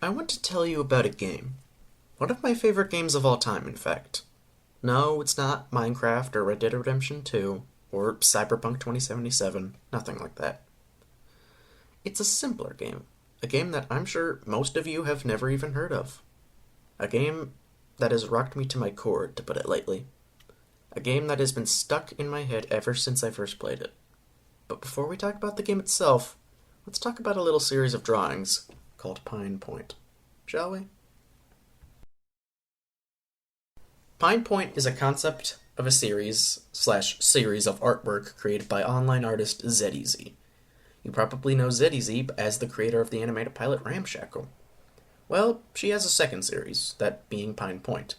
I want to tell you about a game. One of my favorite games of all time, in fact. No, it's not Minecraft or Red Dead Redemption 2 or Cyberpunk 2077, nothing like that. It's a simpler game. A game that I'm sure most of you have never even heard of. A game that has rocked me to my core, to put it lightly. A game that has been stuck in my head ever since I first played it. But before we talk about the game itself, let's talk about a little series of drawings called Pine Point. Shall we? Pine Point is a concept of a series of artwork created by online artist ZEZ. You probably know ZEZ as the creator of the animated pilot Ramshackle. Well, she has a second series, that being Pine Point.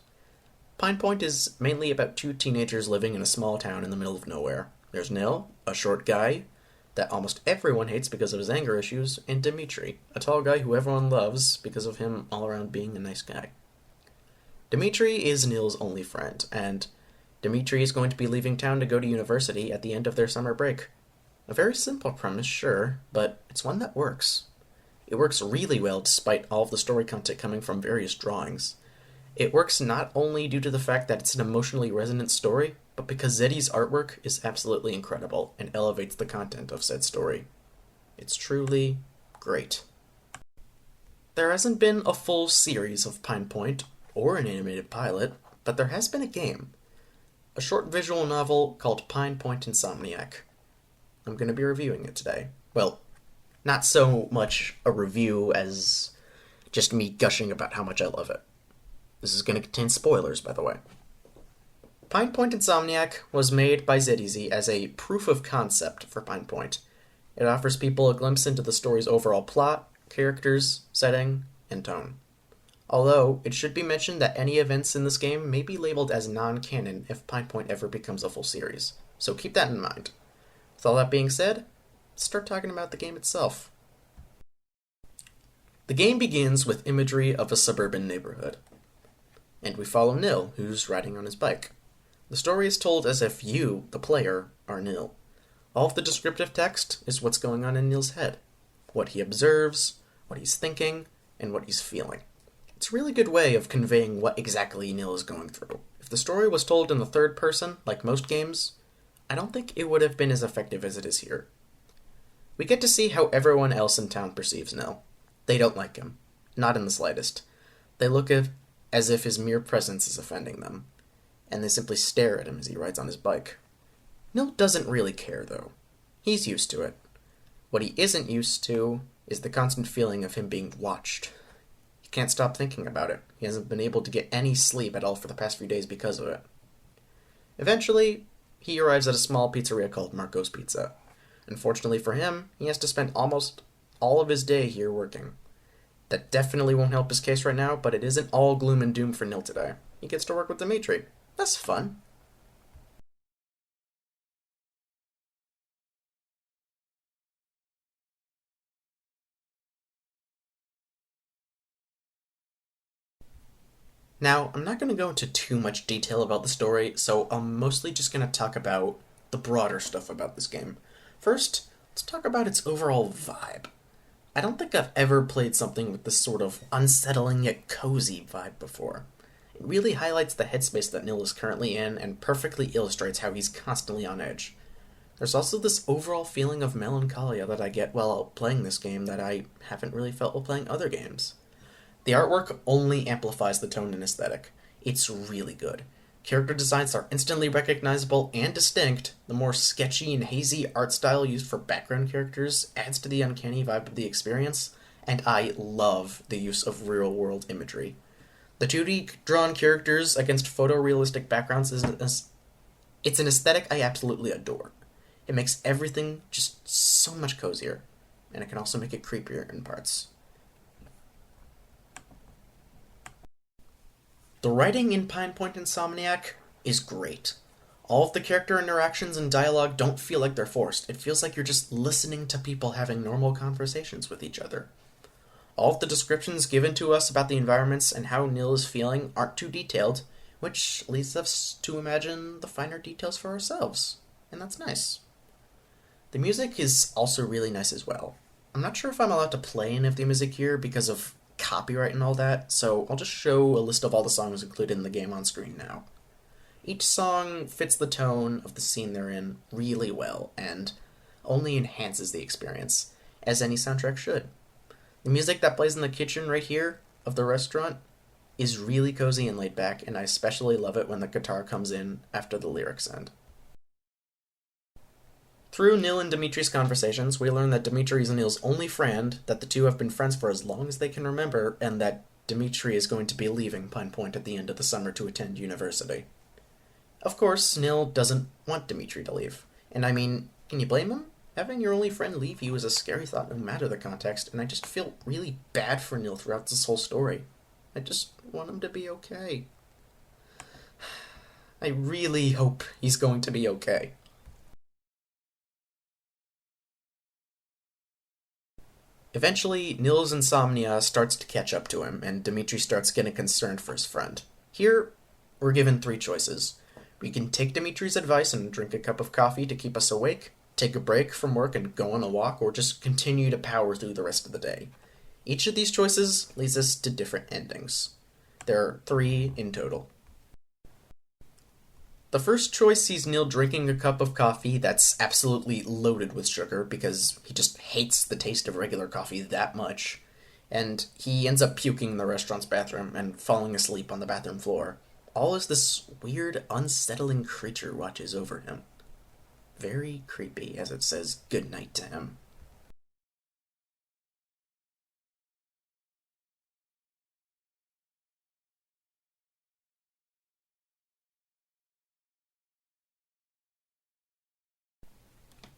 Pine Point is mainly about two teenagers living in a small town in the middle of nowhere. There's Nil, a short guy that almost everyone hates because of his anger issues, and Dimitri, a tall guy who everyone loves because of him all around being a nice guy. Dimitri is Nil's only friend, and Dimitri is going to be leaving town to go to university at the end of their summer break. A very simple premise, sure, but it's one that works. It works really well despite all of the story content coming from various drawings. It works not only due to the fact that it's an emotionally resonant story, but because Zeddy's artwork is absolutely incredible and elevates the content of said story. It's truly great. There hasn't been a full series of Pine Point, or an animated pilot, but there has been a game. A short visual novel called Pine Point Insomniac. I'm going to be reviewing it today. Well, not so much a review as just me gushing about how much I love it. This is going to contain spoilers, by the way. Pine Point Insomniac was made by ZEZ as a proof of concept for Pine Point. It offers people a glimpse into the story's overall plot, characters, setting, and tone. Although, it should be mentioned that any events in this game may be labeled as non-canon if Pine Point ever becomes a full series, so keep that in mind. With all that being said, let's start talking about the game itself. The game begins with imagery of a suburban neighborhood, and we follow Nil, who's riding on his bike. The story is told as if you, the player, are Nil. All of the descriptive text is what's going on in Nil's head, what he observes, what he's thinking, and what he's feeling. It's a really good way of conveying what exactly Nil is going through. If the story was told in the third person, like most games, I don't think it would have been as effective as it is here. We get to see how everyone else in town perceives Nil. They don't like him. Not in the slightest. They look as if his mere presence is offending them, and they simply stare at him as he rides on his bike. Nil doesn't really care, though. He's used to it. What he isn't used to is the constant feeling of him being watched. Can't stop thinking about it. He hasn't been able to get any sleep at all for the past few days because of it. Eventually, he arrives at a small pizzeria called Marco's Pizza. Unfortunately for him, he has to spend almost all of his day here working. That definitely won't help his case right now, but it isn't all gloom and doom for Nil today. He gets to work with Dimitri. That's fun. Now, I'm not going to go into too much detail about the story, so I'm mostly just going to talk about the broader stuff about this game. First, let's talk about its overall vibe. I don't think I've ever played something with this sort of unsettling yet cozy vibe before. It really highlights the headspace that Nil is currently in and perfectly illustrates how he's constantly on edge. There's also this overall feeling of melancholia that I get while playing this game that I haven't really felt while playing other games. The artwork only amplifies the tone and aesthetic. It's really good. Character designs are instantly recognizable and distinct. The more sketchy and hazy art style used for background characters adds to the uncanny vibe of the experience, and I love the use of real-world imagery. The 2D drawn characters against photorealistic backgrounds it's an aesthetic I absolutely adore. It makes everything just so much cozier, and it can also make it creepier in parts. The writing in Pine Point Insomniac is great. All of the character interactions and dialogue don't feel like they're forced. It feels like you're just listening to people having normal conversations with each other. All of the descriptions given to us about the environments and how Nil is feeling aren't too detailed, which leads us to imagine the finer details for ourselves, and that's nice. The music is also really nice as well. I'm not sure if I'm allowed to play any of the music here because of copyright and all that, so I'll just show a list of all the songs included in the game on screen now. Each song fits the tone of the scene they're in really well, and only enhances the experience, as any soundtrack should. The music that plays in the kitchen right here of the restaurant is really cozy and laid back, and I especially love it when the guitar comes in after the lyrics end. Through Nil and Dimitri's conversations, we learn that Dimitri is Nil's only friend, that the two have been friends for as long as they can remember, and that Dimitri is going to be leaving Pine Point at the end of the summer to attend university. Of course, Nil doesn't want Dimitri to leave. And I mean, can you blame him? Having your only friend leave you is a scary thought no matter the context, and I just feel really bad for Nil throughout this whole story. I just want him to be okay. I really hope he's going to be okay. Eventually, Nil's insomnia starts to catch up to him, and Dimitri starts getting concerned for his friend. Here, we're given three choices. We can take Dimitri's advice and drink a cup of coffee to keep us awake, take a break from work and go on a walk, or just continue to power through the rest of the day. Each of these choices leads us to different endings. There are 3 in total. The first choice sees Nil drinking a cup of coffee that's absolutely loaded with sugar because he just hates the taste of regular coffee that much, and he ends up puking in the restaurant's bathroom and falling asleep on the bathroom floor, all as this weird, unsettling creature watches over him. Very creepy as it says goodnight to him.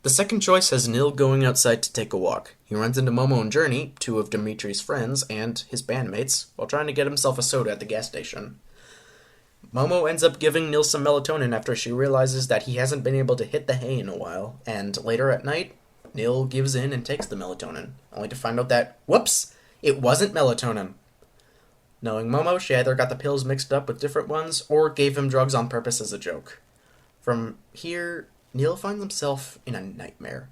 The second choice has Nil going outside to take a walk. He runs into Momo and Journey, 2 of Dimitri's friends, and his bandmates, while trying to get himself a soda at the gas station. Momo ends up giving Nil some melatonin after she realizes that he hasn't been able to hit the hay in a while, and later at night, Nil gives in and takes the melatonin, only to find out that, whoops, it wasn't melatonin. Knowing Momo, she either got the pills mixed up with different ones, or gave him drugs on purpose as a joke. From here, Nil finds himself in a nightmare,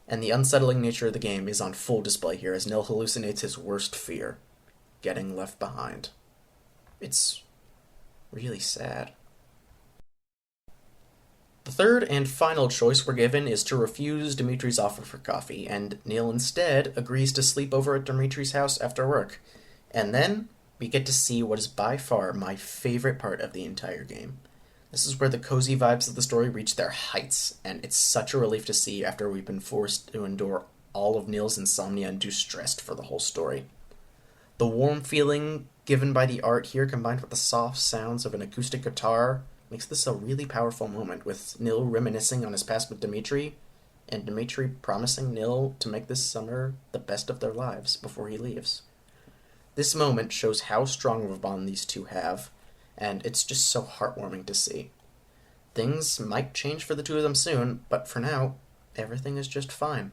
and the unsettling nature of the game is on full display here as Nil hallucinates his worst fear, getting left behind. It's really sad. The third and final choice we're given is to refuse Dimitri's offer for coffee, and Nil instead agrees to sleep over at Dimitri's house after work. And then we get to see what is by far my favorite part of the entire game. This is where the cozy vibes of the story reach their heights, and it's such a relief to see after we've been forced to endure all of Nil's insomnia and do stressed for the whole story. The warm feeling given by the art here, combined with the soft sounds of an acoustic guitar, makes this a really powerful moment, with Nil reminiscing on his past with Dimitri, and Dimitri promising Nil to make this summer the best of their lives before he leaves. This moment shows how strong of a bond these two have, and it's just so heartwarming to see. Things might change for the two of them soon, but for now, everything is just fine.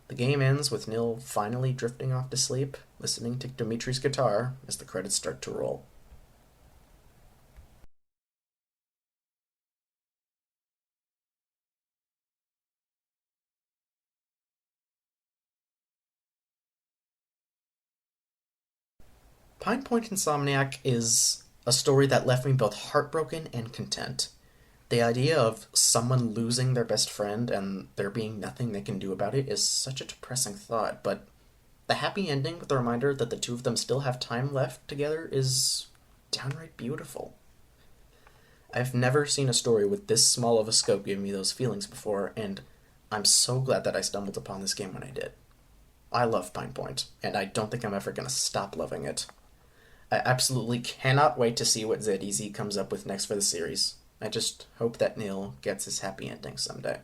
The game ends with Nil finally drifting off to sleep, listening to Dimitri's guitar as the credits start to roll. Pine Point Insomniac is a story that left me both heartbroken and content. The idea of someone losing their best friend and there being nothing they can do about it is such a depressing thought, but the happy ending with the reminder that the two of them still have time left together is downright beautiful. I've never seen a story with this small of a scope give me those feelings before, and I'm so glad that I stumbled upon this game when I did. I love Pine Point, and I don't think I'm ever going to stop loving it. I absolutely cannot wait to see what ZEZ comes up with next for the series. I just hope that Nil gets his happy ending someday.